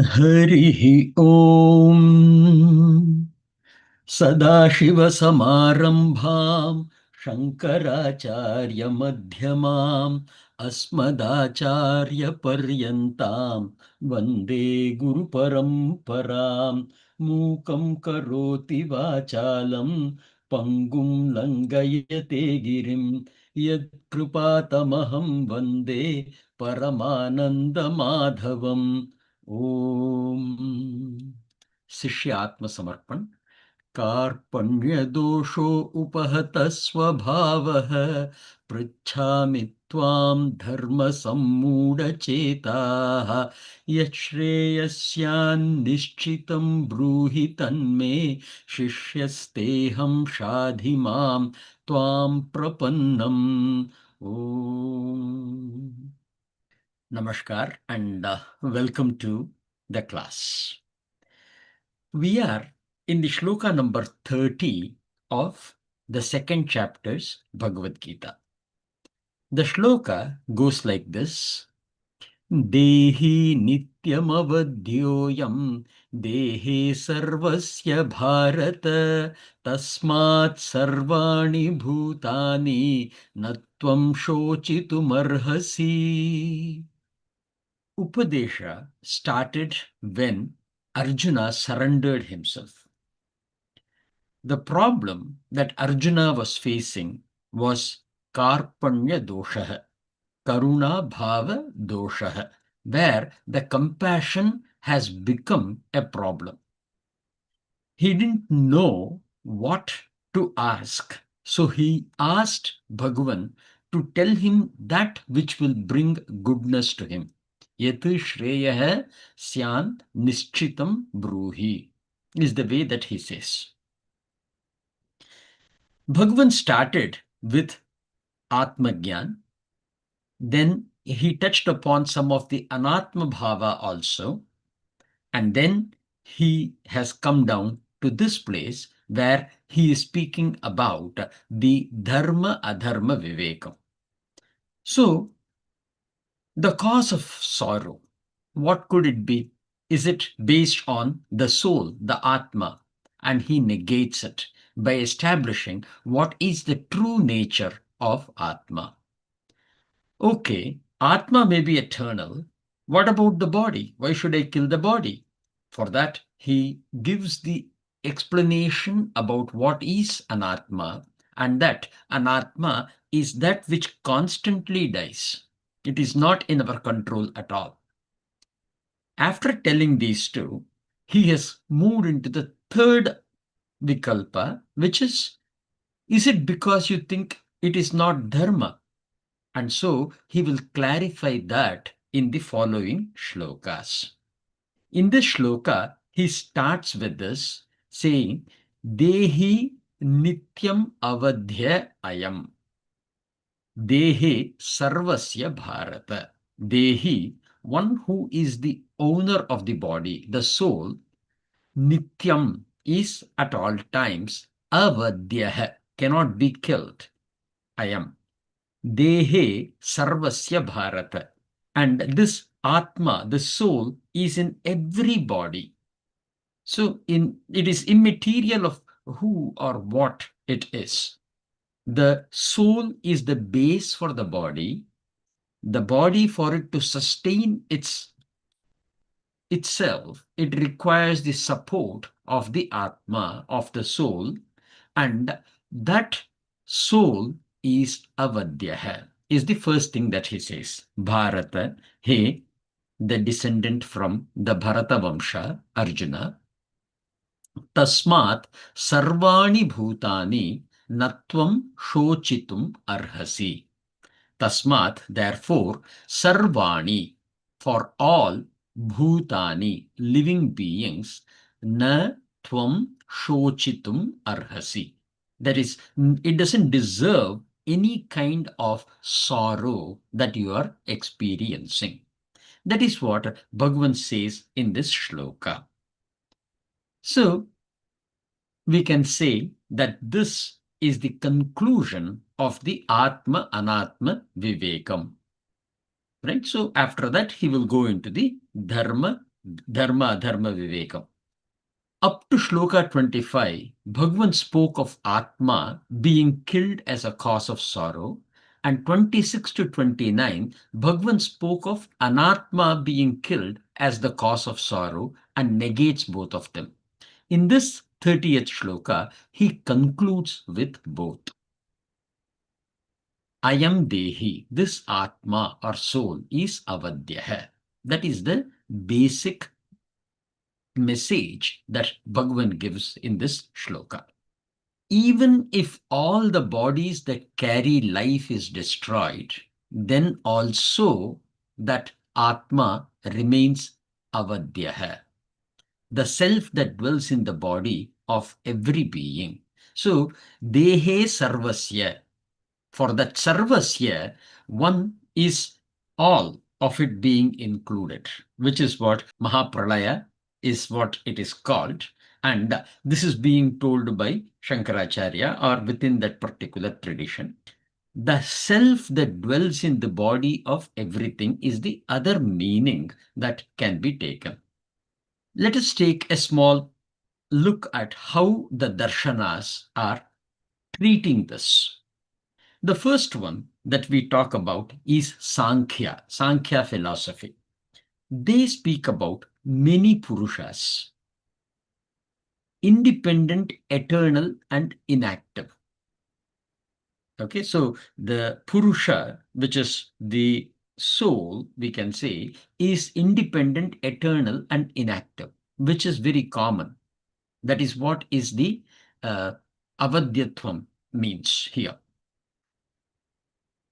Harihi Om Sadashivasamarambham Shankaracharya Madhyamam Asmadacharya Paryantam Vande Guru Paramparam Mukam Karoti Vachalam Pangum Langayate Girim Yat Kripatamaham Vande Paramananda Madhavam. ओम शिष्य आत्मसमर्पण। कार्पण्यदोषो उपहत स्वभावः पृच्छामि त्वां धर्मसम्मूढचेताः यच्छ्रेयस्यान्निश्चितं ब्रूहि तन्मे शिष्यस्तेऽहं शाधि मां त्वां प्रपन्नम्। ओम Namaskar and welcome to the class. We are in the Shloka number 30 of the second chapter's Bhagavad Gita. The Shloka goes like this: Dehi nityam avadhyoyam dehe sarvasya bharata tasmat sarvani bhutani natvam shochitumarhasi. Upadesha started when Arjuna surrendered himself. The problem that Arjuna was facing was Karpanya dosha, Karuna bhava dosha, where the compassion has become a problem. He didn't know what to ask, so he asked Bhagavan to tell him that which will bring goodness to him. Yat shreyah syan nishchitam bruhi is the way that he says. Bhagavan started with Atma Gyan, then he touched upon some of the Anatma bhava also, and then he has come down to this place where he is speaking about the Dharma Adharma Viveka. So, the cause of sorrow, what could it be? Is it based on the soul, the Atma? And he negates it by establishing what is the true nature of Atma. Okay, Atma may be eternal. What about the body? Why should I kill the body? For that, he gives the explanation about what is Anatma, and that Anatma is that which constantly dies. It is not in our control at all. After telling these two, he has moved into the third vikalpa, which is it because you think it is not dharma? And so he will clarify that in the following shlokas. In this shloka, he starts with this saying, Dehi nityam avadhya ayam. Dehe sarvasya bharata. Dehi, one who is the owner of the body, the soul, nityam is at all times, avadhyah, cannot be killed. Ayam. Dehe sarvasya bharata. And this Atma, the soul, is in every body. So it is immaterial of who or what it is. The soul is the base for the body. The body, for it to sustain itself, it requires the support of the Atma, of the soul, and that soul is Avadhya, is the first thing that he says. Bharata, hey, the descendant from the Bharata Vamsha, Arjuna, Tasmat Sarvani Bhutani Natvam Shochitum Arhasi. Tasmat, therefore, Sarvani, for all Bhutani, living beings, Na Tvam Shochitum Arhasi. That is, it doesn't deserve any kind of sorrow that you are experiencing. That is what Bhagavan says in this shloka. So, we can say that this is the conclusion of the Atma Anatma Vivekam. Right? So, after that, he will go into the Dharma Dharma, Dharma, Viveka. Up to Shloka 25, Bhagavan spoke of Atma being killed as a cause of sorrow, and 26 to 29, Bhagavan spoke of Anatma being killed as the cause of sorrow and negates both of them. In this 30th Shloka, he concludes with both. Ayam Dehi, this Atma or soul is Avadhya. That is the basic message that Bhagavan gives in this shloka. Even if all the bodies that carry life is destroyed, then also that Atma remains Avadhya, the self that dwells in the body of every being. So, Dehe Sarvasya, for that Sarvasya, one is all of it being included, which is what Mahapralaya is what it is called. And this is being told by Shankaracharya or within that particular tradition. The self that dwells in the body of everything is the other meaning that can be taken. Let us take a small look at how the darshanas are treating this. The first one that we talk about is Sankhya, Sankhya philosophy. They speak about many Purushas, independent, eternal, and inactive. Okay, so the Purusha, which is the soul, we can say, is independent, eternal, and inactive, which is very common. That is what is the Avadhyatvam means here.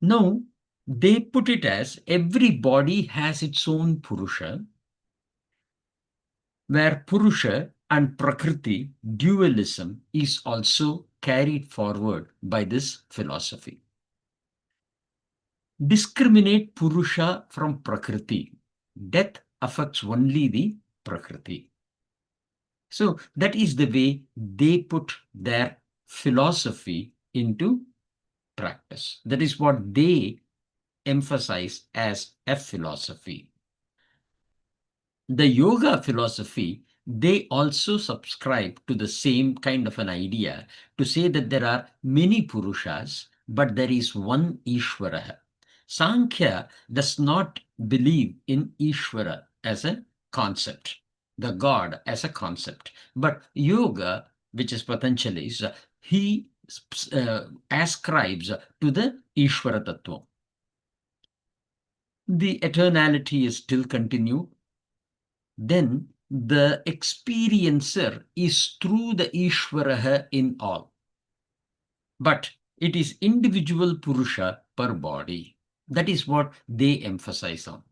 Now, they put it as every body has its own Purusha, where Purusha and Prakriti dualism is also carried forward by this philosophy. Discriminate Purusha from Prakriti. Death affects only the Prakriti. So that is the way they put their philosophy into practice. That is what they emphasize as a philosophy. The yoga philosophy, they also subscribe to the same kind of an idea to say that there are many Purushas, but there is one Ishvara. Sankhya does not believe in Ishvara as a concept, the God as a concept. But yoga, which is Patanjali's, he ascribes to the Ishvara Tattva. The eternality is still continued. Then the experiencer is through the Ishvaraha in all. But it is individual Purusha per body. That is what they emphasize on.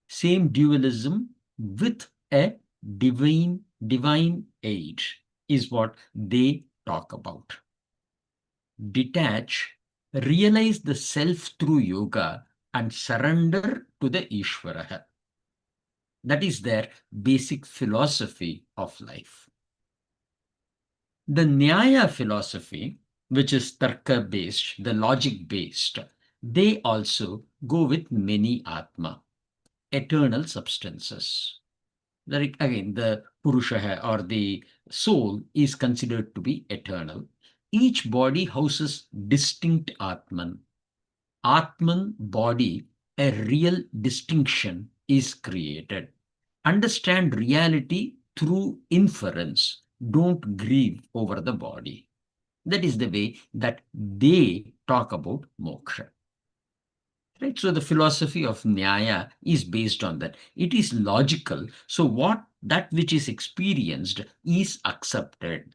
Same dualism with a divine aid is what they talk about. Detach, realize the self through yoga and surrender to the Ishvaraha. That is their basic philosophy of life. The Nyaya philosophy, which is Tarka based, the logic based, they also go with many Atma, eternal substances. Again, the Purusha or the soul is considered to be eternal. Each body houses distinct Atman. Atman body, a real distinction is created. Understand reality through inference. Don't grieve over the body. That is the way that they talk about moksha. Right? So the philosophy of Nyaya is based on that. It is logical. So that which is experienced is accepted.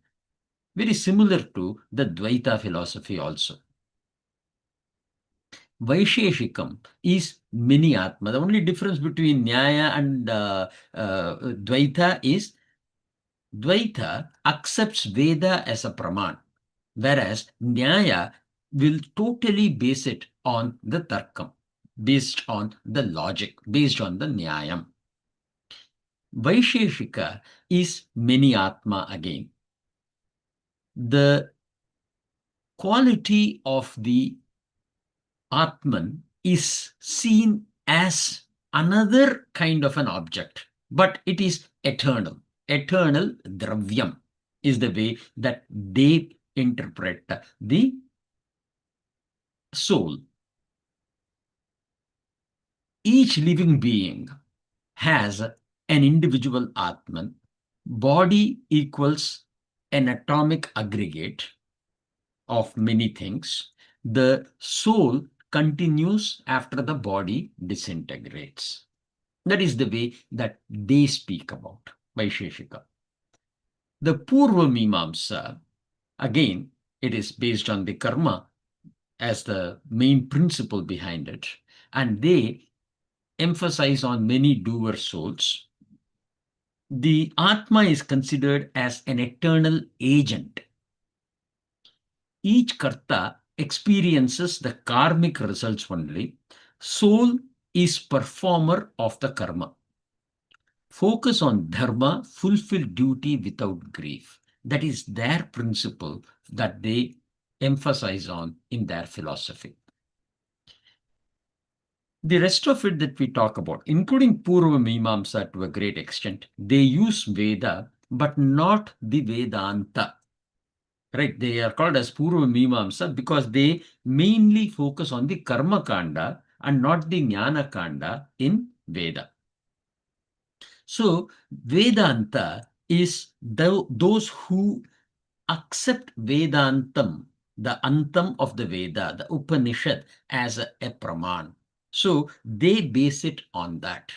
Very similar to the Dvaita philosophy also. Vaisheshikam is mini Atma. The only difference between Nyaya and Dvaita is Dvaita accepts Veda as a Praman, whereas Nyaya will totally base it on the Tarkam, based on the logic, based on the Nyayam. Vaisheshika is mini Atma again. The quality of the Atman is seen as another kind of an object, but it is eternal. Eternal dravyam is the way that they interpret the soul. Each living being has an individual Atman. Body equals an atomic aggregate of many things. The soul continues after the body disintegrates. That is the way that they speak about Vaisheshika. The Purva Mimamsa, again, it is based on the karma as the main principle behind it. And they emphasize on many doer souls. The Atma is considered as an eternal agent. Each karta experiences the karmic results only. Soul is performer of the karma. Focus on dharma, fulfill duty without grief. That is their principle that they emphasize on in their philosophy. The rest of it that we talk about, including Purva Mimamsa to a great extent, they use Veda, but not the Vedanta. Right? They are called as Purva Mimamsa because they mainly focus on the Karma Kanda and not the Jnana Kanda in Veda. So Vedanta is those who accept Vedantam, the Antam of the Veda, the Upanishad, as a Praman. So they base it on that.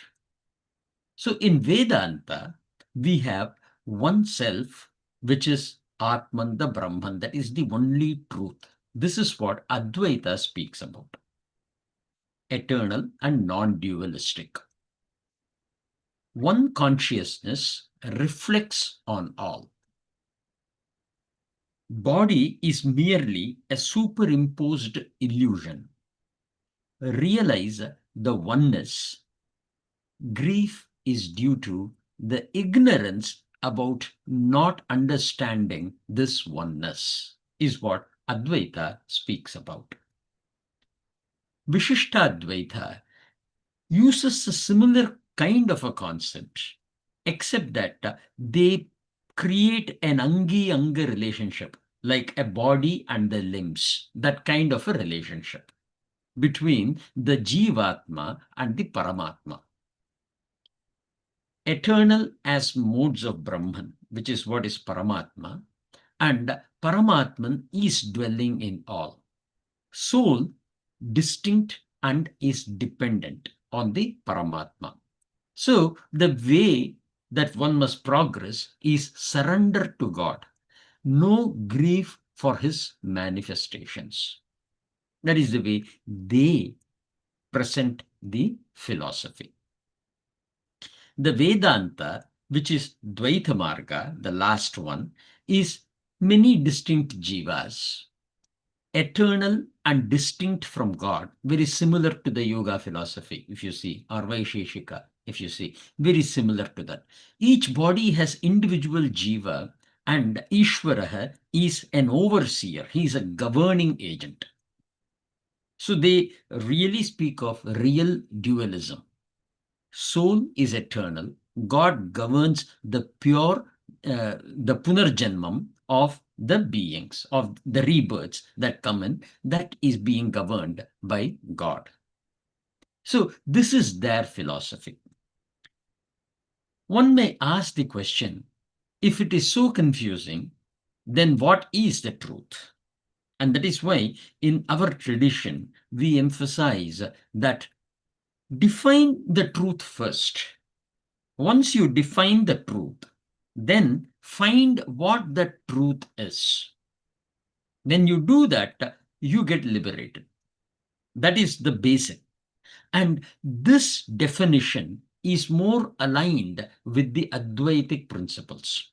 So in Vedanta, we have one self, which is Atman, the Brahman, that is the only truth. This is what Advaita speaks about. Eternal and non-dualistic. One consciousness reflects on all. Body is merely a superimposed illusion. Realize the oneness. Grief is due to the ignorance about not understanding this oneness, is what Advaita speaks about. Vishishtadvaita uses a similar kind of a concept, except that they create an Angi-Anga relationship, like a body and the limbs, that kind of a relationship between the Jivatma and the Paramatma. Eternal as modes of Brahman, which is what is Paramatma, and Paramatman is dwelling in all. Soul distinct and is dependent on the Paramatma. So the way that one must progress is surrender to God. No grief for his manifestations. That is the way they present the philosophy. The Vedanta, which is Dvaita Marga, the last one, is many distinct jivas, eternal and distinct from God, very similar to the yoga philosophy, if you see, or Vaisheshika, if you see, very similar to that. Each body has individual jiva, and Ishvaraha is an overseer. He is a governing agent. So they really speak of real dualism. Soul is eternal. God governs the pure, the punarjanmam of the beings, of the rebirths that come in, that is being governed by God. So this is their philosophy. One may ask the question, if it is so confusing, then what is the truth? And that is why in our tradition, we emphasize that define the truth first. Once you define the truth, then find what the truth is. When you do that, you get liberated. That is the basic. And this definition is more aligned with the Advaitic principles.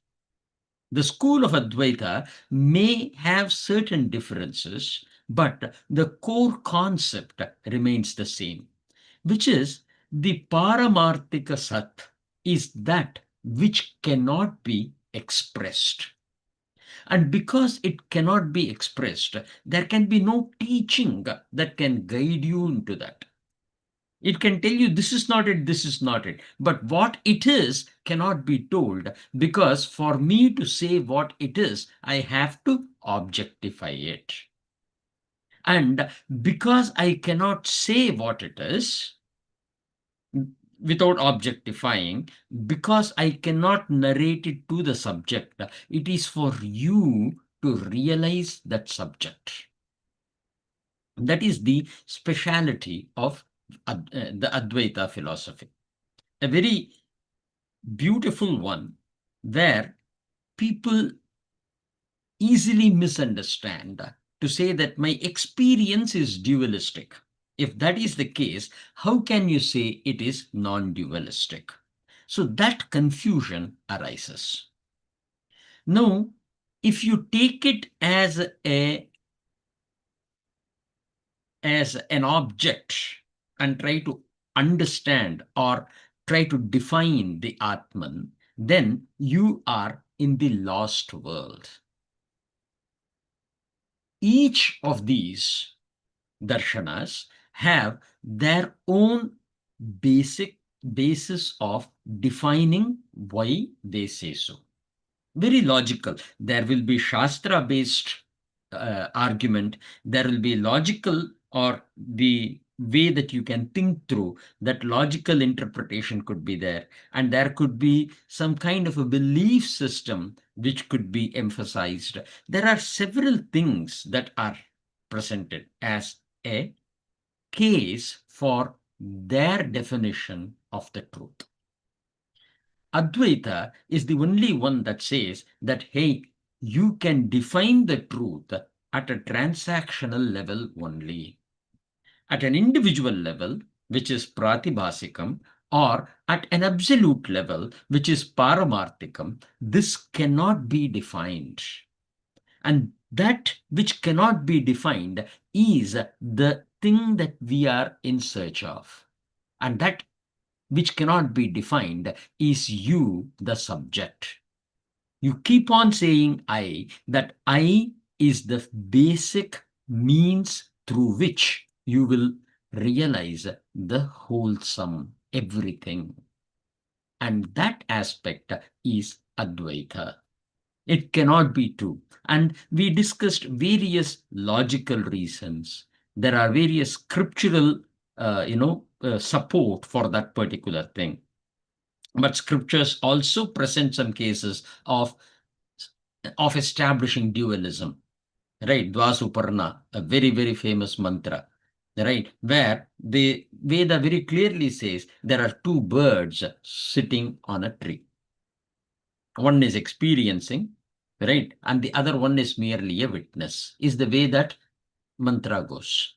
The school of Advaita may have certain differences, but the core concept remains the same, which is the Paramarthika Sat is that which cannot be expressed. And because it cannot be expressed, there can be no teaching that can guide you into that. It can tell you this is not it, this is not it. But what it is cannot be told, because for me to say what it is, I have to objectify it. And because I cannot say what it is without objectifying, because I cannot narrate it to the subject, it is for you to realize that subject. That is the speciality of the Advaita philosophy. A very beautiful one, where people easily misunderstand to say that my experience is dualistic. If that is the case, how can you say it is non-dualistic? So that confusion arises. Now, if you take it as an object and try to understand or try to define the Atman, then you are in the lost world. Each of these darshanas have their own basis of defining why they say so. Very logical. There will be Shastra based argument. There will be logical, or the way that you can think through that logical interpretation could be there. And there could be some kind of a belief system which could be emphasized. There are several things that are presented as a case for their definition of the truth. Advaita is the only one that says that, hey, you can define the truth at a transactional level only. At an individual level, which is pratibhasikam, or at an absolute level, which is paramarthikam, this cannot be defined. And that which cannot be defined is the thing that we are in search of. And that which cannot be defined is you, the subject. You keep on saying I, that I is the basic means through which you will realize the wholesome everything. And that aspect is Advaita. It cannot be two. And we discussed various logical reasons. There are various scriptural, support for that particular thing. But scriptures also present some cases of establishing dualism, right? Dvasuparna, a very, very famous mantra, right? Where the Veda very clearly says there are two birds sitting on a tree. One is experiencing, right? And the other one is merely a witness, is the way that mantra goes.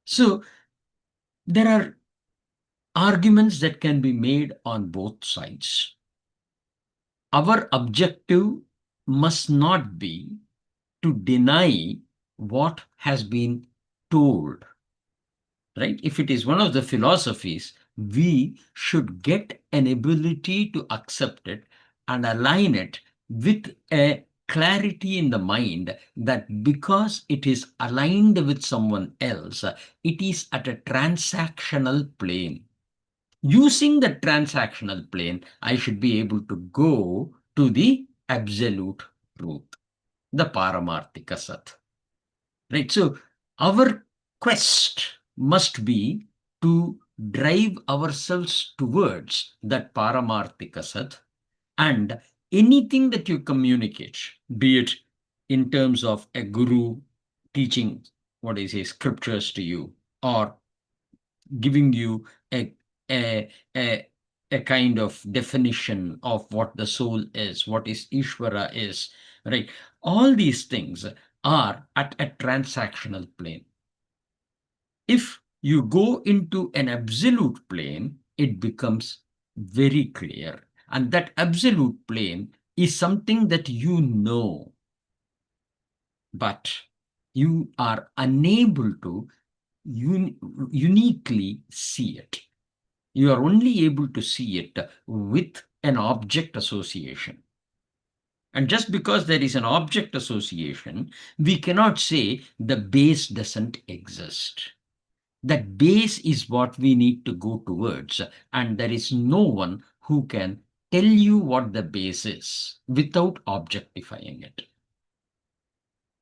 So there are arguments that can be made on both sides. Our objective must not be to deny what has been told, right? If it is one of the philosophies, we should get an ability to accept it and align it with a clarity in the mind that because it is aligned with someone else, it is at a transactional plane. Using the transactional plane, I should be able to go to the absolute truth, the Paramarthika Sat. Right? So our quest must be to drive ourselves towards that Paramarthika Sat, and anything that you communicate, be it in terms of a guru teaching what is his scriptures to you, or giving you a a a a kind of definition of what the soul is, what is Ishvara is, right? All these things are at a transactional plane. If you go into an absolute plane, it becomes very clear. And that absolute plane is something that you know, but you are unable to uniquely see it. You are only able to see it with an object association. And just because there is an object association, we cannot say the base doesn't exist. That base is what we need to go towards, and there is no one who can tell you what the base is without objectifying it.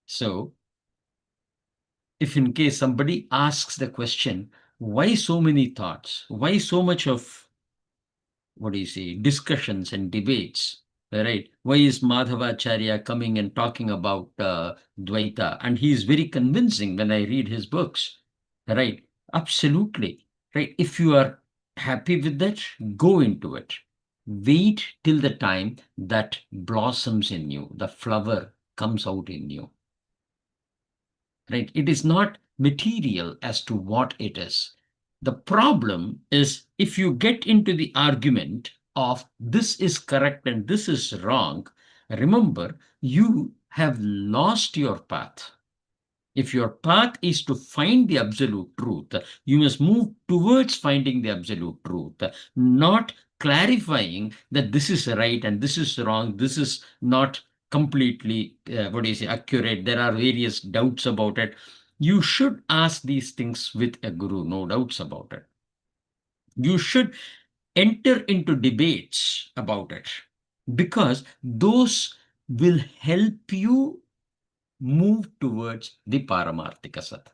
So, if in case somebody asks the question, why so many thoughts? Why so much of, what do you say, discussions and debates? Right? Why is Madhavacharya coming and talking about Dvaita? And he is very convincing when I read his books. Right? Absolutely. Right? If you are happy with that, go into it. Wait till the time that blossoms in you, the flower comes out in you. Right? It is not material as to what it is. The problem is if you get into the argument of this is correct and this is wrong, remember, you have lost your path. If your path is to find the absolute truth, you must move towards finding the absolute truth, not clarifying that this is right and this is wrong, this is not completely, what do you say, accurate. There are various doubts about it. You should ask these things with a guru, no doubts about it. You should enter into debates about it, because those will help you move towards the Paramarthika Sat.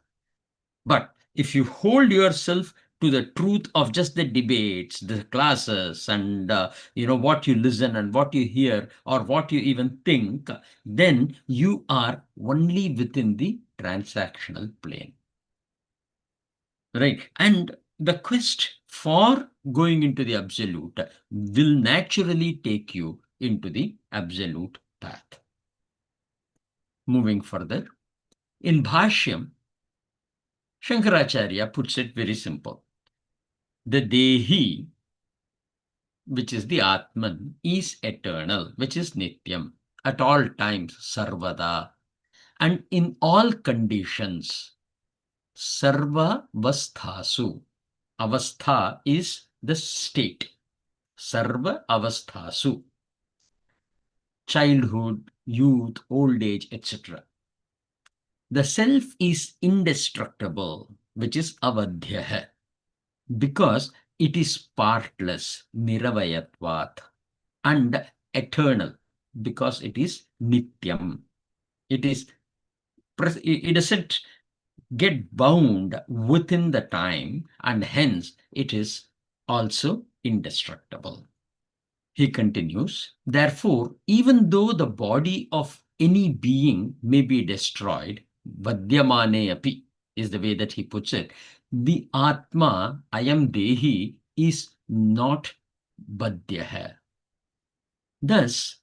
But if you hold yourself to the truth of just the debates, the classes, and what you listen and what you hear or what you even think, then you are only within the transactional plane. Right? And the quest for going into the absolute will naturally take you into the absolute path. Moving further, in Bhashyam, Shankaracharya puts it very simple. The Dehi, which is the Atman, is eternal, which is Nityam, at all times, Sarvada, and in all conditions, Sarva Avasthasu. Avastha is the state. Sarva Avasthasu. Childhood, youth, old age, etc. The self is indestructible, which is Avadhya, because it is partless, Niravayatvat, and eternal, because it is Nityam. It doesn't get bound within the time, and hence it is also indestructible. He continues, therefore, even though the body of any being may be destroyed, Vadyamane api is the way that he puts it, the Atma, Ayam Dehi, is not Badhyaha. Thus,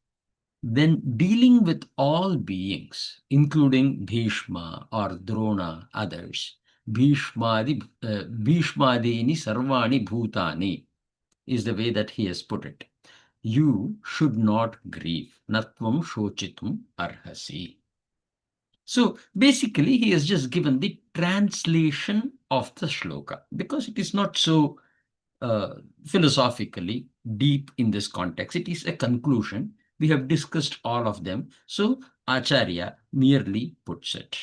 when dealing with all beings, including Bhishma or Drona, others, Bhishmadini Sarvani Bhutani is the way that he has put it. You should not grieve. Natvam shochitum arhasi. So basically, he has just given the translation of the shloka, because it is not so philosophically deep in this context. It is a conclusion. We have discussed all of them. So Acharya merely puts it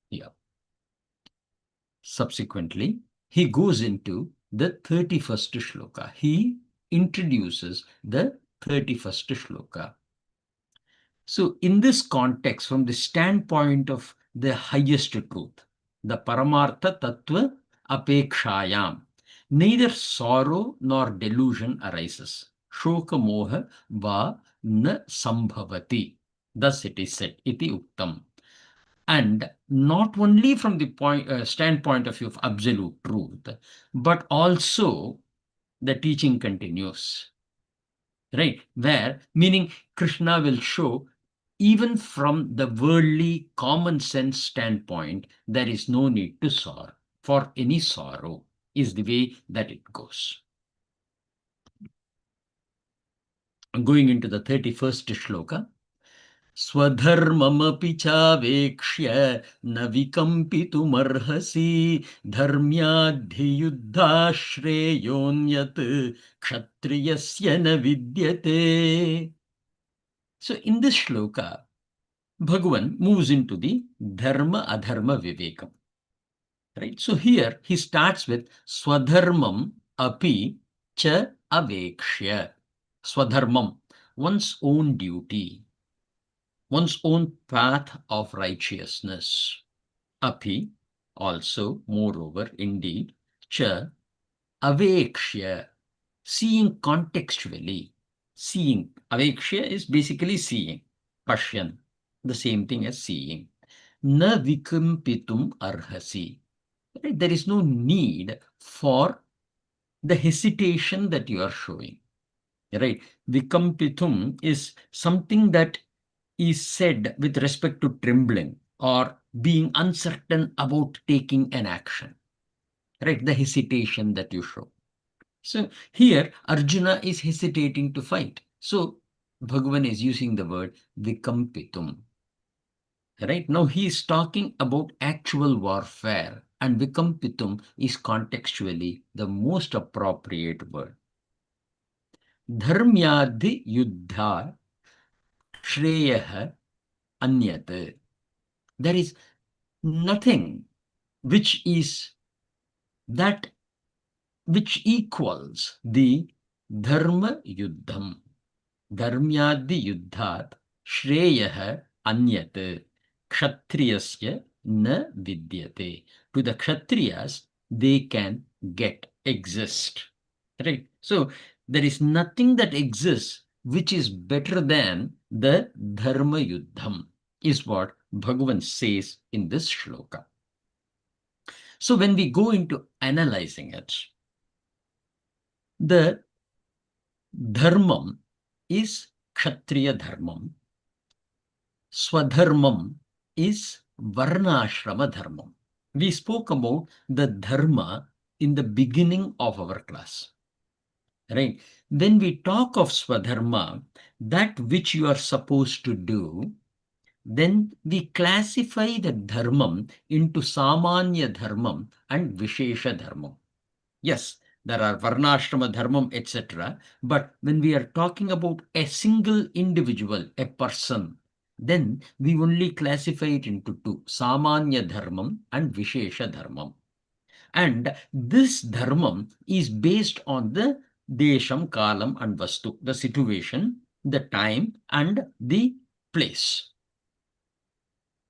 here. Subsequently, he goes into the 31st shloka. He introduces the 31st shloka. So in this context, from the standpoint of the highest truth, the Paramartha Tattva Apekshayam, neither sorrow nor delusion arises. Shoka moha va na sambhavati. Thus it is said, iti uktam. And not only from the standpoint of view of absolute truth, but also the teaching continues. Right? Where, meaning Krishna will show, even from the worldly common sense standpoint, there is no need to sorrow. For any sorrow is the way that it goes. Going into the 31st shloka. Swadharmamapi chavekshya na vikampitumarhasi dharmyadhiyuddha shreyonyat kshatriyasya na vidyate. So in this shloka, Bhagavan moves into the dharma adharma vivekam. Right? So here he starts with Swadharmam api cha avekshya. Swadharmam, one's own duty, one's own path of righteousness. Api, also, moreover, indeed, cha avekshya, seeing contextually. Seeing, avekshya is basically seeing, pashyan, the same thing as seeing. Na vikampitum arhasi. Right? There is no need for the hesitation that you are showing. Right? Vikampitum is something that is said with respect to trembling or being uncertain about taking an action. Right? The hesitation that you show. So here Arjuna is hesitating to fight. So Bhagavan is using the word vikampitum. Right? Now he is talking about actual warfare, and vikampitum is contextually the most appropriate word. Dharmyadhi yuddha shreyah anyat. There is nothing which is that which equals the dharma yuddham. Dharmyadhi yuddhat shreyah anyat kshatriyasya na vidyate. To the kshatriyas, they can exist. Right? So there is nothing that exists which is better than the dharma yuddham, is what Bhagavan says in this shloka. So when we go into analyzing it, the dharmam is kshatriya dharmam, swadharmam is varnashrama dharmam. We spoke about the dharma in the beginning of our class. Right? When we talk of swadharma, that which you are supposed to do, then we classify the dharmam into samanya dharmam and vishesha dharmam. Yes, there are varnashrama dharmam, etc. But when we are talking about a single individual, a person, then we only classify it into two, samanya dharmam and vishesha dharmam. And this dharmam is based on the desham, kalam, and vastu, the situation, the time, and the place.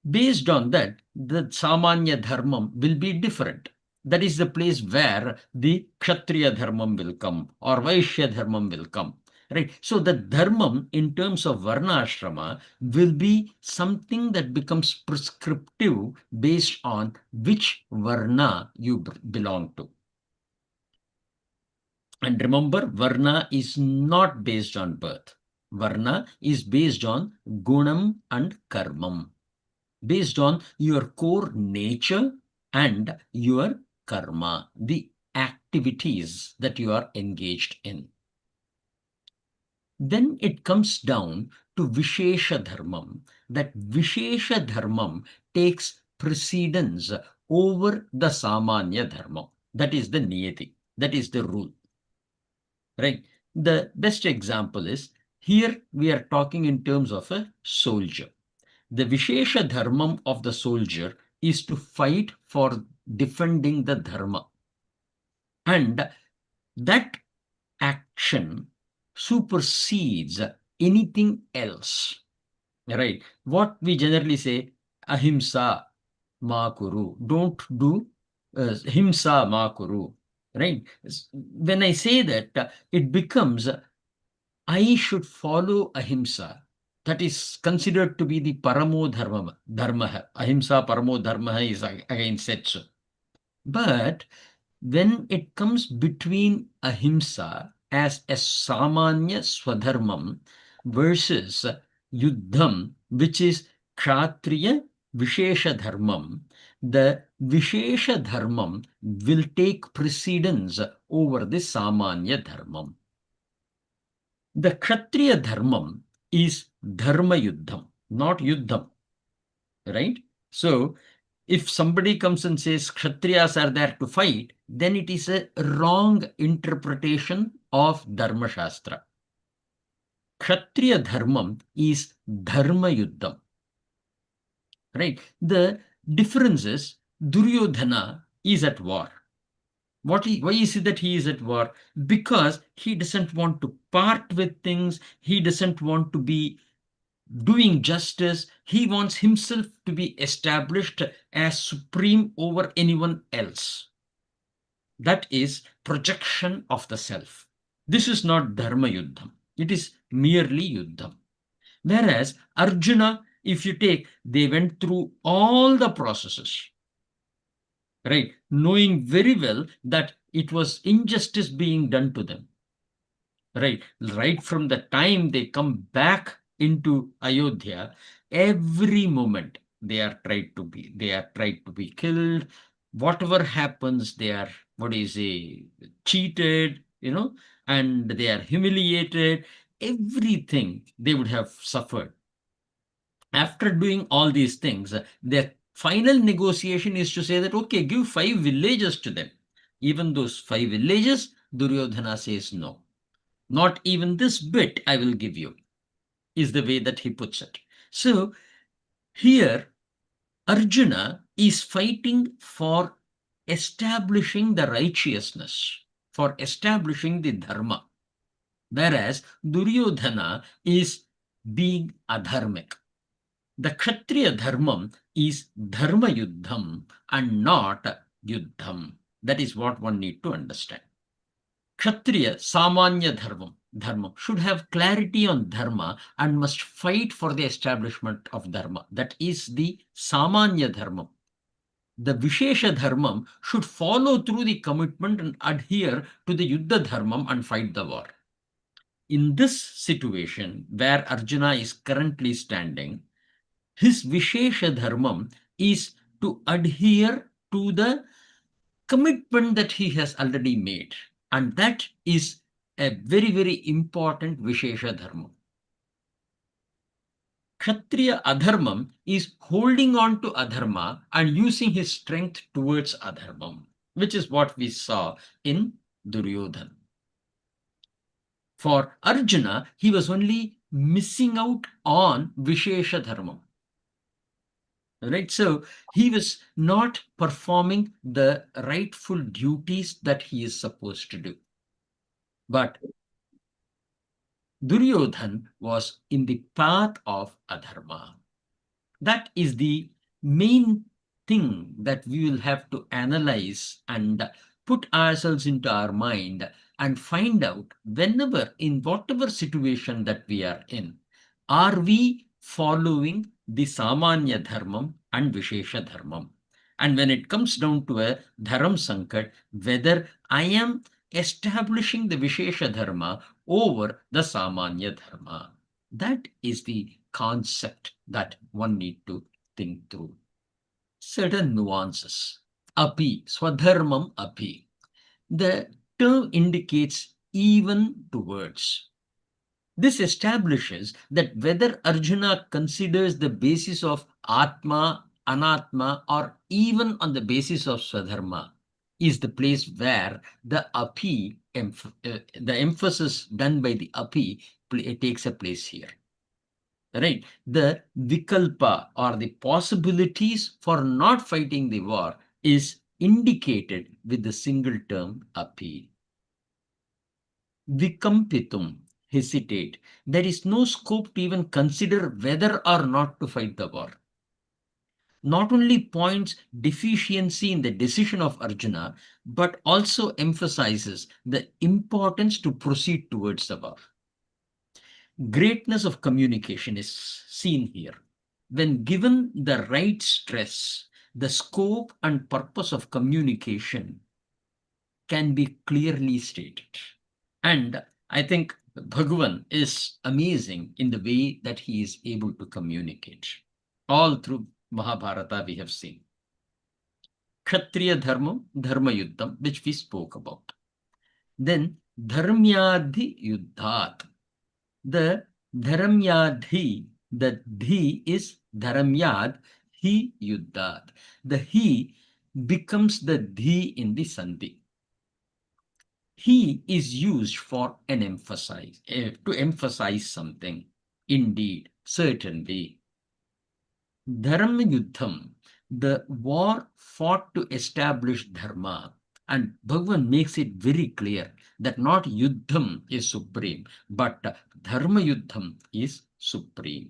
Based on that, the samanya dharmam will be different. That is the place where the kshatriya dharmam will come or vaishya dharmam will come. Right? So the dharmam in terms of varna ashrama will be something that becomes prescriptive based on which varna you belong to. And remember, varna is not based on birth. Varna is based on gunam and karmam, based on your core nature and your karma, the activities that you are engaged in. Then it comes down to Vishesha Dharmam, that Vishesha Dharmam takes precedence over the Samanya Dharmam. That is the Niyati, that is the rule. Right? The best example is, here we are talking in terms of a soldier. The Vishesha Dharmam of the soldier is to fight for defending the Dharma. And that action supersedes anything else. Right? What we generally say, ahimsa ma kuru. Don't do himsa ma kuru. Right? When I say that, it becomes I should follow ahimsa. That is considered to be the paramo dharma. Ahimsa paramo dharma is again said so. But when it comes between ahimsa as a samanya swadharmam versus yuddham, which is kshatriya vishesha dharmam, the vishesha dharmam will take precedence over the samanya dharmam. The kshatriya dharmam is dharma yuddham, not yuddham. Right? So if somebody comes and says kshatriyas are there to fight, then it is a wrong interpretation of Dharma Shastra. Kshatriya dharmam is dharma yuddham. Right? The difference is Duryodhana is at war. Why is it that he is at war? Because he doesn't want to part with things. He doesn't want to be doing justice. He wants himself to be established as supreme over anyone else. That is projection of the self. This is not Dharma-Yuddham. It is merely Yuddham. Whereas Arjuna, if you take, they went through all the processes, right? Knowing very well that it was injustice being done to them, right? Right from the time they come back into Ayodhya, every moment they are tried to be killed. Whatever happens, they are, what is it, cheated, and they are humiliated. Everything they would have suffered. After doing all these things, their final negotiation is to say that, okay, give 5 villages to them. Even those 5 villages, Duryodhana says no. Not even this bit I will give you, is the way that he puts it. So here, Arjuna is fighting for establishing the righteousness, for establishing the dharma, whereas Duryodhana is being adharmic. The Kshatriya Dharmam is Dharma Yuddham and not Yuddham. That is what one need to understand. Kshatriya Samanya Dharma should have clarity on Dharma and must fight for the establishment of Dharma. That is the Samanya Dharma. The Vishesha Dharmam should follow through the commitment and adhere to the Yuddha Dharmam and fight the war. In this situation where Arjuna is currently standing, his Vishesha Dharmam is to adhere to the commitment that he has already made. And that is a very, very important Vishesha Dharma. Kshatriya Adharmam is holding on to Adharma and using his strength towards Adharmam, which is what we saw in Duryodhana. For Arjuna, he was only missing out on Vishesha Dharmam. Right? So he was not performing the rightful duties that he is supposed to do. But Duryodhan was in the path of adharma. That is the main thing that we will have to analyze and put ourselves into our mind and find out whenever, in whatever situation that we are in, are we following the Samanya Dharmam and Vishesha Dharmam? And when it comes down to a Dharam Sankat, whether I am establishing the Vishesha Dharma over the Samanya Dharma. That is the concept that one need to think through. Certain nuances. Api, Swadharmam api. The term indicates even to words. This establishes that whether Arjuna considers the basis of Atma, Anatma, or even on the basis of Swadharma, is the place where the api, the emphasis done by the api, takes a place here. Right? The vikalpa, or the possibilities for not fighting the war, is indicated with the single term api. Vikampitum, hesitate. There is no scope to even consider whether or not to fight the war. Not only points deficiency in the decision of Arjuna, but also emphasizes the importance to proceed towards the war. Greatness of communication is seen here. When given the right stress, the scope and purpose of communication can be clearly stated. And I think Bhagavan is amazing in the way that he is able to communicate. All through Mahabharata we have seen. Kshatriya Dharma, Dharma-Yuddham, which we spoke about. Then Dharmyadhi-Yuddhat. The Dharamyadhi, the Dhi is Dharamyad, Hi Yuddhat. The Hi becomes the Dhi in the Sandhi. He is used for an emphasize, to emphasize something. Indeed, certainly. Dharma Yuddham, the war fought to establish dharma. And Bhagavan makes it very clear that not yuddham is supreme, but dharma yuddham is supreme.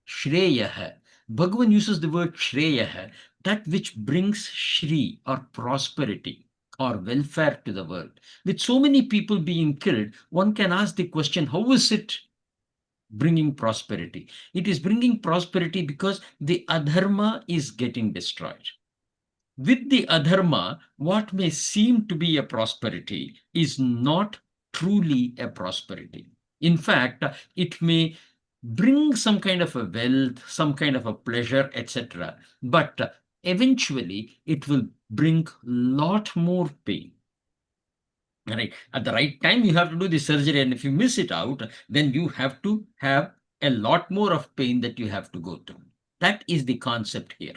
Shreyah. Bhagavan uses the word Shreyah, that which brings Shri or prosperity or welfare to the world. With so many people being killed, one can ask the question, how is it bringing prosperity? It is bringing prosperity because the adharma is getting destroyed. With the adharma, what may seem to be a prosperity is not truly a prosperity. In fact, it may bring some kind of a wealth, some kind of a pleasure, etc. But eventually, it will bring lot more pain. Right. At the right time, you have to do the surgery, and if you miss it out, then you have to have a lot more of pain that you have to go through. That is the concept here.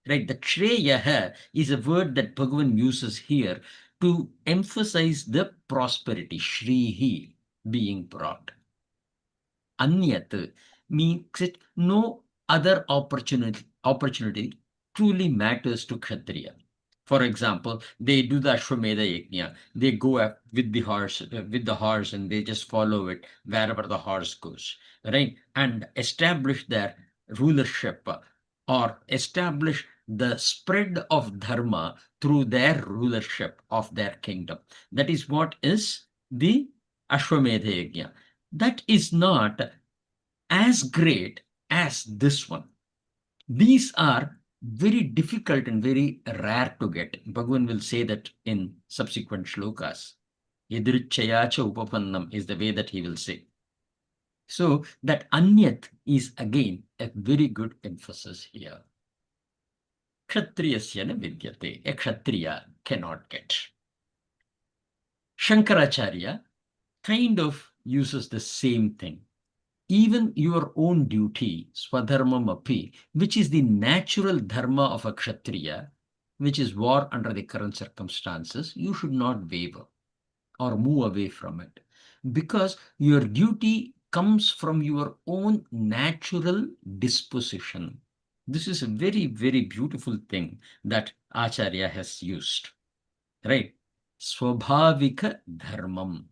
Right, the Shreyaha is a word that Bhagavan uses here to emphasize the prosperity, Shrihi, being brought. Anyat means it no other opportunity truly matters to Kshatriya. For example, they do the Ashwamedha Yajna. They go up with the horse, and they just follow it wherever the horse goes, right? And establish their rulership or establish the spread of dharma through their rulership of their kingdom. That is what is the Ashwamedha Yajna. That is not as great as this one. These are very difficult and very rare to get. Bhagavan will say that in subsequent shlokas. Yadrichayacha upapannam is the way that he will say. So that anyat is again a very good emphasis here. Kshatriyasya na vidyate. A kshatriya cannot get. Shankaracharya kind of uses the same thing. Even your own duty, swadharmam api, which is the natural dharma of a kshatriya, which is war under the current circumstances, you should not waver or move away from it, because your duty comes from your own natural disposition. This is a very, very beautiful thing that Acharya has used, right? Swabhavika dharmam,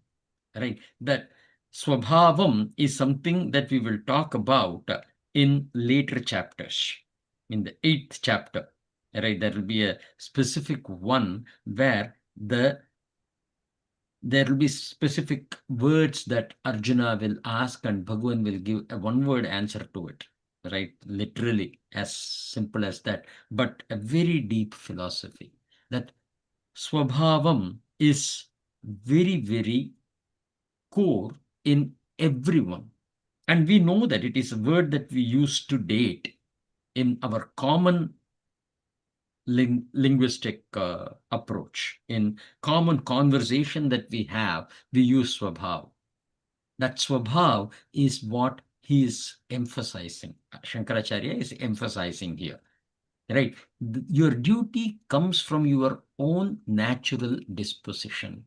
right? That Swabhavam is something that we will talk about in later chapters. In the 8th chapter, right, there will be a specific one where there will be specific words that Arjuna will ask, and Bhagavan will give a one-word answer to it, right? Literally, as simple as that, but a very deep philosophy. That Swabhavam is very, very core in everyone. And we know that it is a word that we use to date in our common linguistic approach. In common conversation that we have, we use swabhav. That swabhav is what he is emphasizing. Shankaracharya is emphasizing here. Right? Your duty comes from your own natural disposition.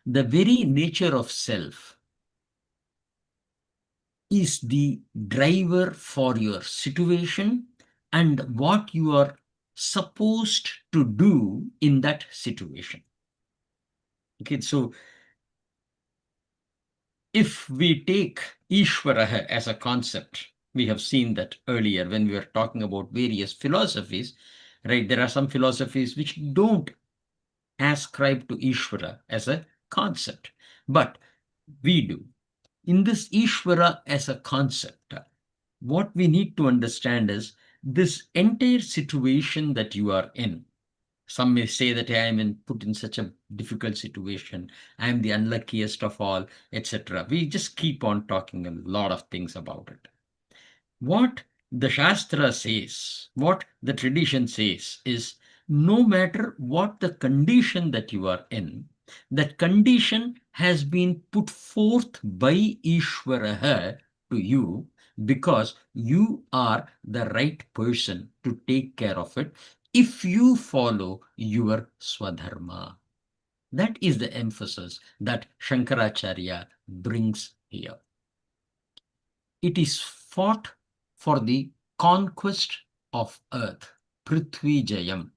The very nature of self is the driver for your situation and what you are supposed to do in that situation. Okay, so if we take Ishvara as a concept, we have seen that earlier when we were talking about various philosophies, right? There are some philosophies which don't ascribe to Ishvara as a concept, but we do. In this Ishvara as a concept, what we need to understand is this entire situation that you are in. Some may say that I am put in such a difficult situation, I am the unluckiest of all, etc. We just keep on talking a lot of things about it. What the Shastra says, what the tradition says is, no matter what the condition that you are in, that condition has been put forth by Ishvara to you because you are the right person to take care of it if you follow your Swadharma. That is the emphasis that Shankaracharya brings here. It is fought for the conquest of earth, Prithvi Jayam.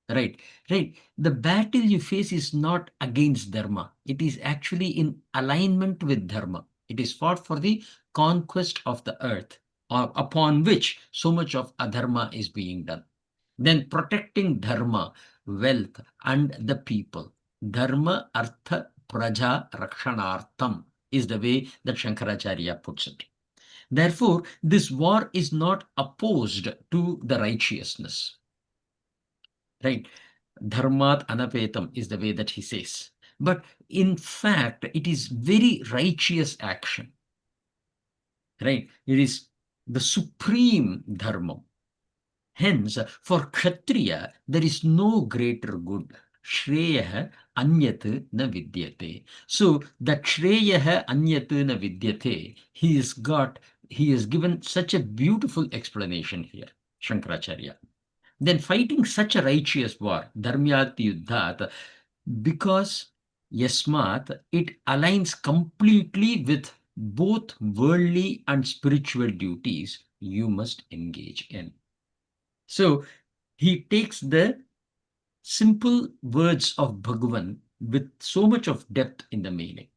Right, right. The battle you face is not against dharma. It is actually in alignment with dharma. It is fought for the conquest of the earth, or upon which so much of adharma is being done. Then protecting dharma, wealth, and the people. Dharma, artha, praja, rakshanartham is the way that Shankaracharya puts it. Therefore, this war is not opposed to the righteousness. Right? Dharmat anapetam is the way that he says. But in fact, it is very righteous action. Right? It is the supreme dharma. Hence, for Kshatriya, there is no greater good. Shreya anyat na vidyate. So that Shreya anyat na vidyate, he has given such a beautiful explanation here, Shankaracharya. Then fighting such a righteous war, Dharma Yuddha, because Yasmat, it aligns completely with both worldly and spiritual duties you must engage in. So he takes the simple words of Bhagavan with so much of depth in the meaning.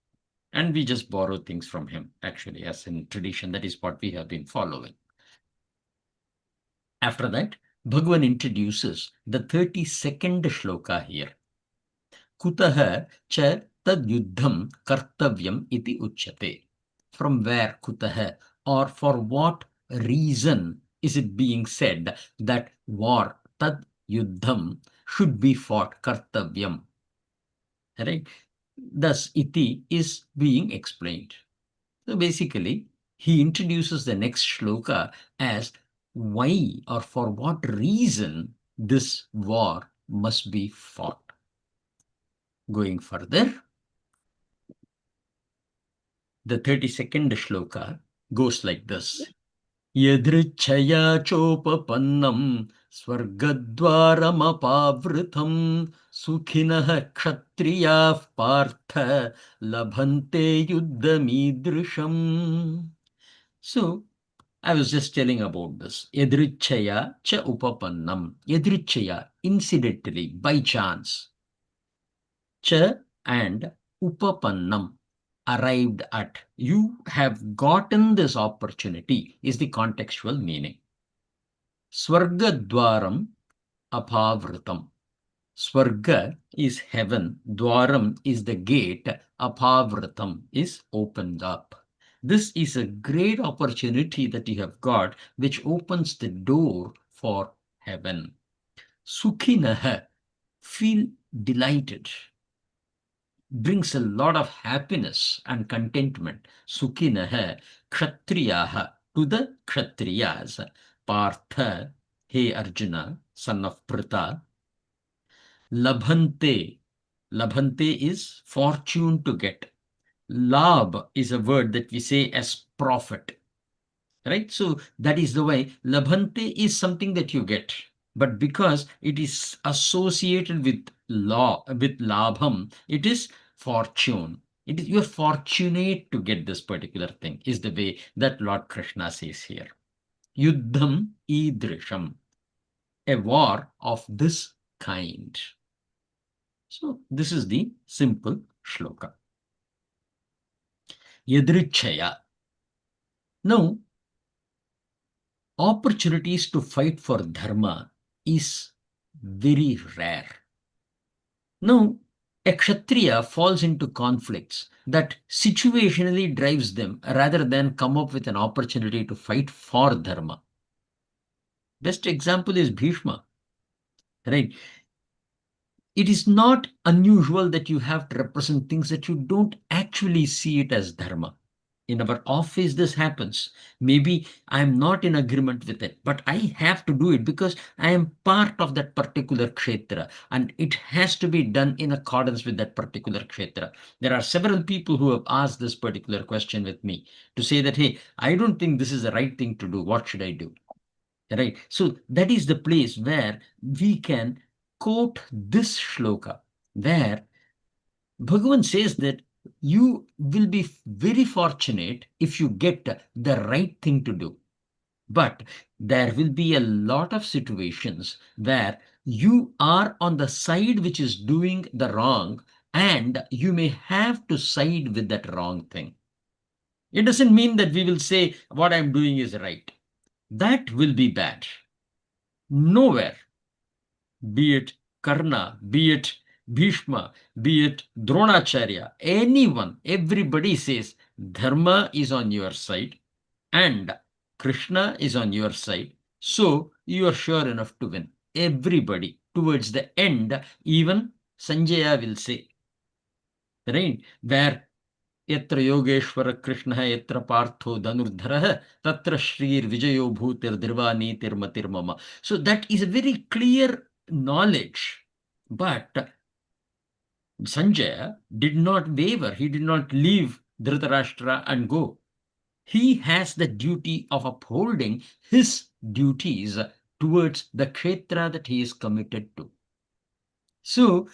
And we just borrow things from him, actually, as in tradition. That is what we have been following. After that, Bhagavan introduces the 32nd shloka here. Kutaha cha tad yuddham kartavyam iti uchyate. From where kutaha, or for what reason is it being said that war, tad yuddham, should be fought, kartavyam. Right? Thus, iti is being explained. So basically, he introduces the next shloka as why or for what reason this war must be fought. Going further, the 32nd shloka goes like this. Yadrichaya chopapannam swargadvaramapavritam sukhinah kshatriyah partha labhante yuddhamidrisham. So, I was just telling about this. Yadrichaya cha upapannam. Yadrichaya, incidentally, by chance. Cha and upapannam, arrived at. You have gotten this opportunity is the contextual meaning. Swargadwaram apavritam. Swarga is heaven, dwaram is the gate, apavritam is opened up. This is a great opportunity that you have got, which opens the door for heaven. Sukhinaha, feel delighted, brings a lot of happiness and contentment. Sukhinaha, kshatriyaha, to the kshatriyas. Partha, hey Arjuna, son of Pritha. Labhante, labhante is fortune to get. Labh is a word that we say as profit, right? So that is the way. Labhante is something that you get, but because it is associated with law, with labham, it is fortune. It is, you are fortunate to get this particular thing, is the way that Lord Krishna says here. Yuddham idrisham, a war of this kind. So this is the simple shloka. Yadrichaya. Now, opportunities to fight for dharma is very rare. Now, a kshatriya falls into conflicts that situationally drives them rather than come up with an opportunity to fight for dharma. Best example is Bhishma, right? It is not unusual that you have to represent things that you don't actually see it as dharma. In our office, this happens. Maybe I'm not in agreement with it, but I have to do it because I am part of that particular kshetra and it has to be done in accordance with that particular kshetra. There are several people who have asked this particular question with me to say that, hey, I don't think this is the right thing to do. What should I do? Right. So that is the place where we can quote this shloka, where Bhagavan says that you will be very fortunate if you get the right thing to do. But there will be a lot of situations where you are on the side which is doing the wrong, and you may have to side with that wrong thing. It doesn't mean that we will say what I'm doing is right. That will be bad. Nowhere, be it Karna, be it Bhishma, be it Dronacharya, anyone, everybody says Dharma is on your side and Krishna is on your side. So you are sure enough to win. Everybody, towards the end, even Sanjaya will say, right, where यत्र योगेश्वर कृष्ण यत्र पार्थो धनुर्धरः तत्र श्रीर विजयो भूतिर्दिर्वा नीतिर्मतिर्मम. So that is a very clear knowledge. But Sanjaya did not waver. He did not leave Dhritarashtra and go. He has the duty of upholding his duties towards the kshetra that he is committed to. So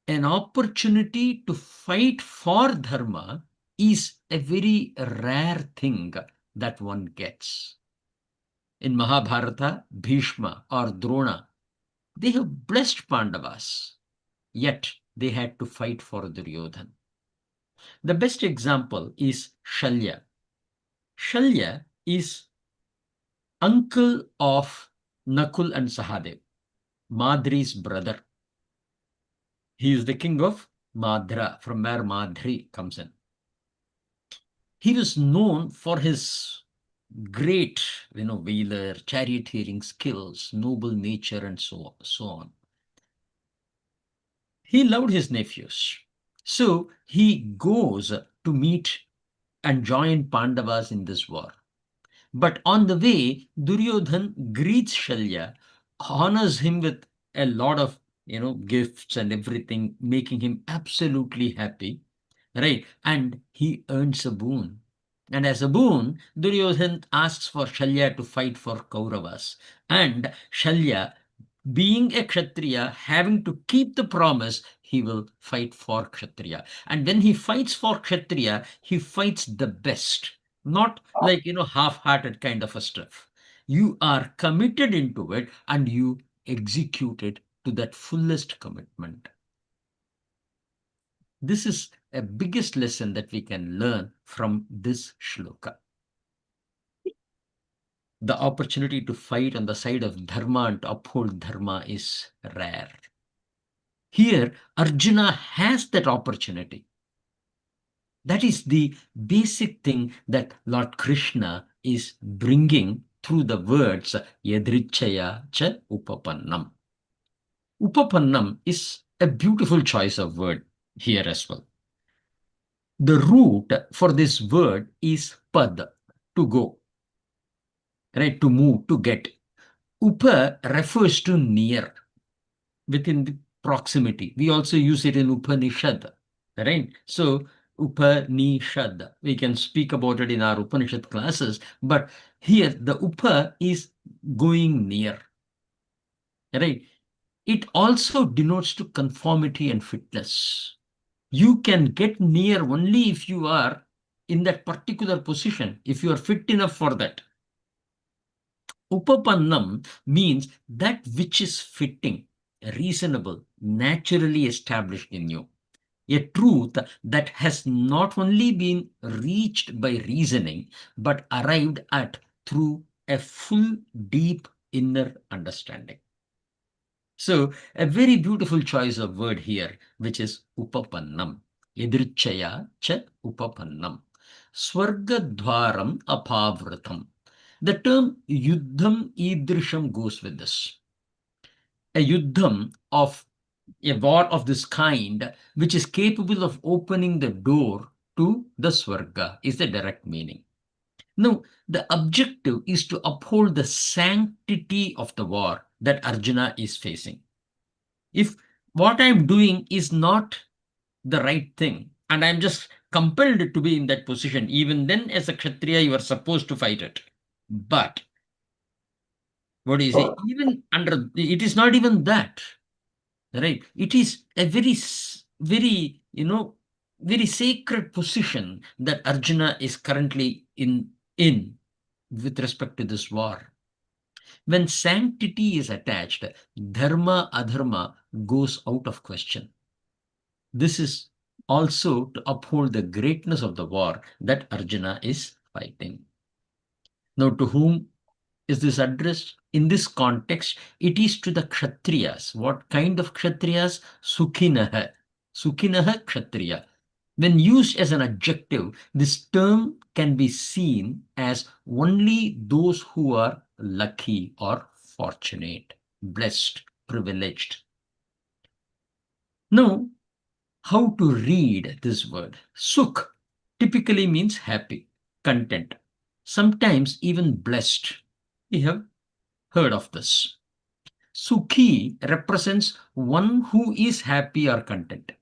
an opportunity to fight for dharma is a very rare thing that one gets. In Mahabharata, Bhishma or Drona, they have blessed Pandavas, yet they had to fight for Duryodhana. The best example is Shalya. Shalya is uncle of Nakul and Sahadev, Madri's brother. He is the king of Madra, from where Madri comes in. He was known for his great, wheeler, charioteering skills, noble nature, and so on. He loved his nephews. So he goes to meet and join Pandavas in this war. But on the way, Duryodhan greets Shalya, honors him with a lot of gifts and everything, making him absolutely happy, right? And he earns a boon. And as a boon, Duryodhan asks for Shalya to fight for Kauravas. And Shalya, being a Kshatriya, having to keep the promise, he will fight for Kshatriya. And when he fights for Kshatriya, he fights the best, not like, half-hearted kind of a stuff. You are committed into it and you execute it to that fullest commitment. This is a biggest lesson that we can learn from this shloka. The opportunity to fight on the side of dharma and to uphold dharma is rare. Here, Arjuna has that opportunity. That is the basic thing that Lord Krishna is bringing through the words yadrichaya cha upapannam. Upapannam is a beautiful choice of word here as well. The root for this word is pad, to go, right? To move, to get. Upa refers to near, within the proximity. We also use it in Upanishad, right? So Upanishad, we can speak about it in our Upanishad classes, but here the Upa is going near, right? It also denotes to conformity and fitness. You can get near only if you are in that particular position, if you are fit enough for that. Upapannam means that which is fitting, reasonable, naturally established in you. A truth that has not only been reached by reasoning, but arrived at through a full, deep inner understanding. So, a very beautiful choice of word here, which is upapannam. Yadrichaya cha upapannam. Swargadhvaram apavratam. The term yuddham idrisham goes with this. A yuddham of a war of this kind, which is capable of opening the door to the Swarga, is the direct meaning. Now, the objective is to uphold the sanctity of the war that Arjuna is facing. If what I'm doing is not the right thing, and I'm just compelled to be in that position, even then, as a Kshatriya, you are supposed to fight it. But what do you say? Even under it is not even that, right? It is a very, very sacred position that Arjuna is currently in. with respect to this war. When sanctity is attached, dharma, adharma goes out of question. This is also to uphold the greatness of the war that Arjuna is fighting. Now, to whom is this addressed? In this context, it is to the Kshatriyas. What kind of Kshatriyas? Sukhinaha. Sukhinaha Kshatriya. When used as an adjective, this term can be seen as only those who are lucky or fortunate, blessed, privileged. Now, how to read this word? Sukh typically means happy, content, sometimes even blessed. We have heard of this. Sukhi represents one who is happy or content.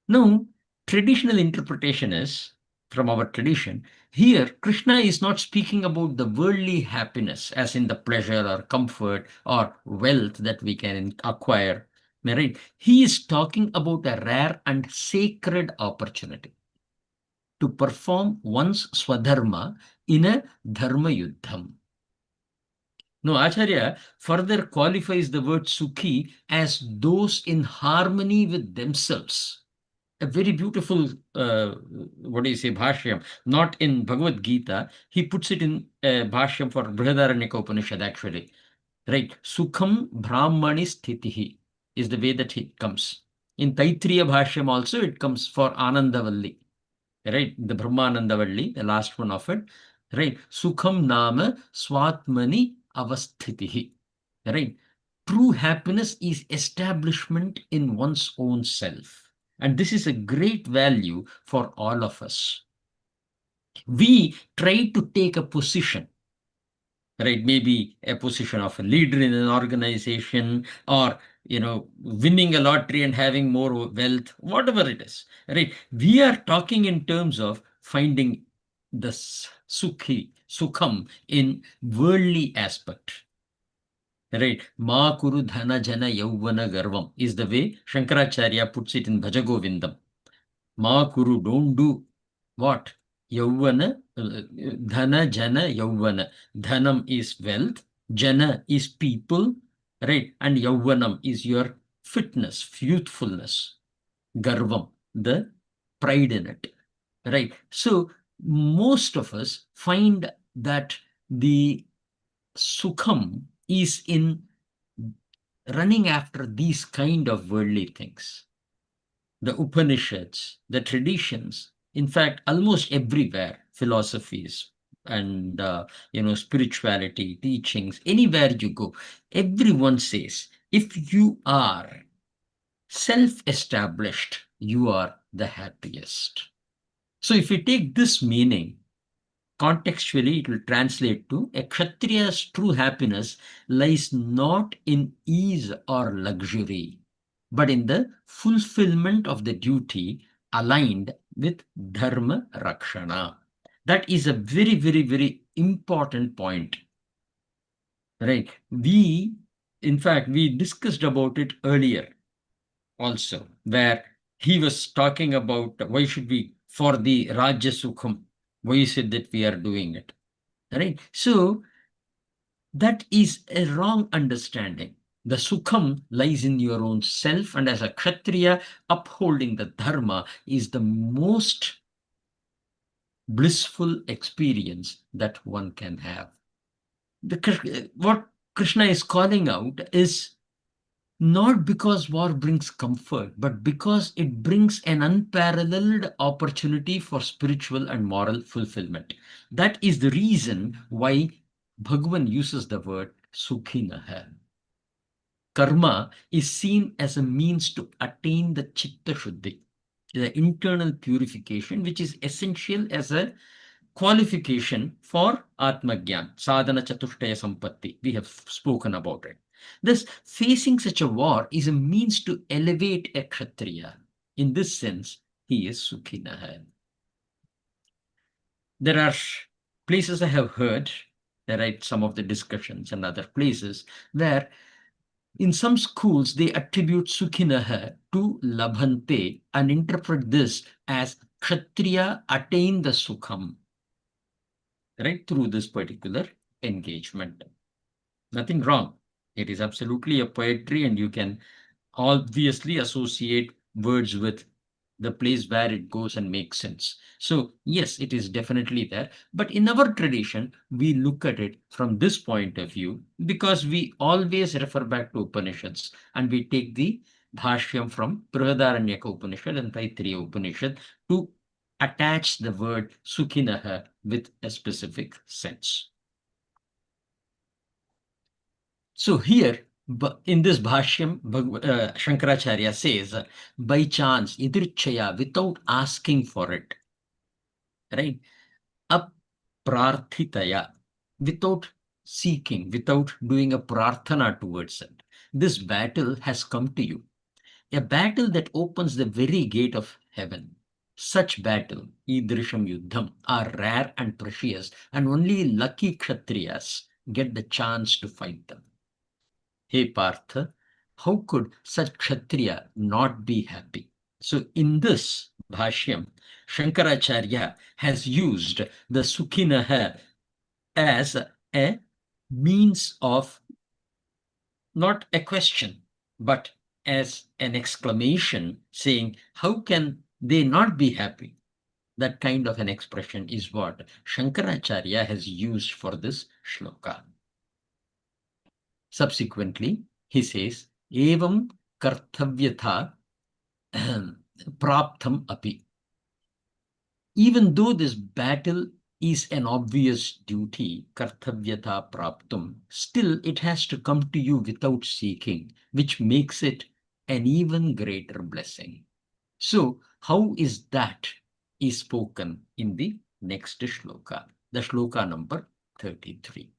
Now, traditional interpretation is, from our tradition, here Krishna is not speaking about the worldly happiness, as in the pleasure or comfort or wealth that we can acquire. Right? He is talking about a rare and sacred opportunity to perform one's swadharma in a dharma-yuddham. No, Acharya further qualifies the word sukhi as those in harmony with themselves. A very beautiful, bhashyam, not in Bhagavad Gita. He puts it in bhashyam for Brihadaranyaka Upanishad, actually. Right? Sukham Brahmani Sthitihi is the way that it comes. In Taitriya Bhashyam also it comes for Anandavalli. Right? The Brahmanandavalli, the last one of it. Right? Sukham Nama Swatmani Avasthitihi. Right? True happiness is establishment in one's own self. And this is a great value for all of us. We try to take a position, right? Maybe a position of a leader in an organization, or winning a lottery and having more wealth, whatever it is, right? We are talking in terms of finding the sukham in worldly aspect. Right? Ma kuru dhana jana yauvana garvam is the way Shankaracharya puts it in Bhajagovindam. Ma kuru, don't do what? Yauvana, dhana jana yauvana. Dhanam is wealth, jana is people, right? And yauvanam is your fitness, youthfulness, garvam, the pride in it, right? So most of us find that the sukham is in running after these kind of worldly things. The Upanishads, the traditions, in fact, almost everywhere, philosophies and spirituality, teachings, anywhere you go, everyone says, if you are self-established, you are the happiest. So if you take this meaning, contextually, it will translate to a Kshatriya's true happiness lies not in ease or luxury, but in the fulfillment of the duty aligned with Dharma Rakshana. That is a very, very, very important point. Right? In fact, we discussed about it earlier also, where he was talking about why should we, for the Rajya Sukham, why is it that we are doing it? Right? So that is a wrong understanding. The sukham lies in your own self, and as a Kshatriya, upholding the dharma is the most blissful experience that one can have. What Krishna is calling out is not because war brings comfort, but because it brings an unparalleled opportunity for spiritual and moral fulfillment. That is the reason why Bhagavan uses the word sukhinaha. Karma is seen as a means to attain the chitta shuddhi, the internal purification, which is essential as a qualification for Atma Gyan, sadhana chatushtaya sampatti. We have spoken about it. Thus, facing such a war is a means to elevate a Kshatriya. In this sense, he is Sukhinaha. There are places I have heard, right, some of the discussions and other places, where in some schools they attribute Sukhinaha to Labhante and interpret this as Kshatriya attain the Sukham. right, through this particular engagement. Nothing wrong. It is absolutely a poetry, and you can obviously associate words with the place where it goes and makes sense. So, yes, it is definitely there. But in our tradition, we look at it from this point of view because we always refer back to Upanishads, and we take the Bhashyam from Brihadaranyaka Upanishad and Taittiriya Upanishad to attach the word Sukhinaha with a specific sense. So here, in this Bhashyam, Shankaracharya says, by chance, idrichaya, without asking for it, right? Aprarthitaya, without seeking, without doing a prarthana towards it. This battle has come to you, a battle that opens the very gate of heaven. Such battle, idrisham yuddham, are rare and precious, and only lucky kshatriyas get the chance to fight them. Hey Partha, how could such Kshatriya not be happy? So in this Bhashyam, Shankaracharya has used the Sukhinaha as a means of not a question, but as an exclamation saying, how can they not be happy? That kind of an expression is what Shankaracharya has used for this shloka. Subsequently, he says, evam kartavyatha praptam api. Even though this battle is an obvious duty, kartavyatha praptum, still it has to come to you without seeking, which makes it an even greater blessing. So, how is that is spoken in the next shloka, the shloka number 33.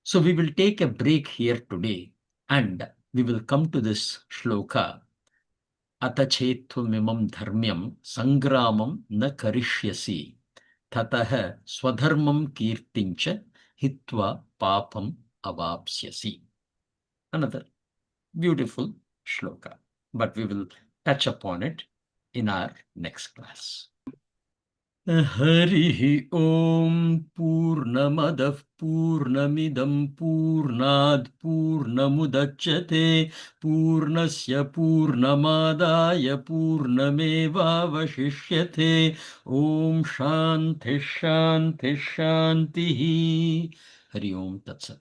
So we will take a break here today and we will come to this shloka. Atachettvamimam dharmyam sangramam na karishyasi tatah swadharmam kirtincha hitva papam avapsyasi. Another beautiful shloka, but we will touch upon it in our next class. Harihi Om Purnamadah Purnamidam Purnad Purnamudachyate Purnasya Purnamadaya Purnameva Vashishyate Om Shanti Shanti Shanti Hari Om Tat Sat.